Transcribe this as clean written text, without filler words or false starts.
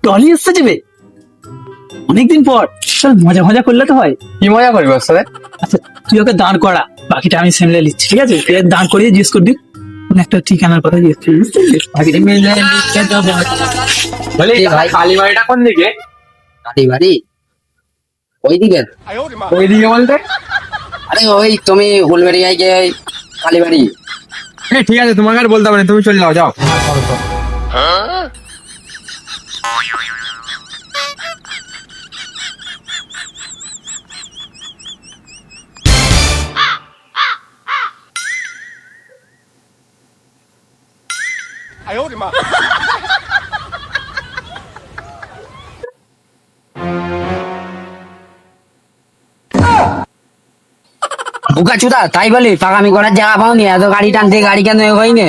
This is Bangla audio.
টলি এসছে যাবে অনেকদিন পর। চল মজা মজা করলে তো হয়। কি মজা করবি ওর সাথে? আচ্ছা তুই ওকে দাঁড় করা, বাকিটা আমি সামলে নিচ্ছি, ঠিক আছে? তুই দাঁড় করিয়ে জিজ্ঞেস করবি কোন একটা ঠিকানার কথা জিজ্ঞেস করবি, বুঝতে পারলি? বাকিটা মিলে লিখে দেবো। বলি কি ভাই? কালীবাড়িটা কোন দিকে? কালীবাড়ি ওই দিকে। ওই দিকে বলতে? আরে ওই তুমি উলবেড়িয়ায় গিয়ে কালীবাড়ি। হ্যাঁ ঠিক আছে, তোমাকে আর বলতে হবে না, তুমি চলে যাও যাও। বুকা চুদা, তাই বলি পাকামি করার জায়গা পাওনি, এত গাড়ি টানতে গাড়ি কেন হয়নি?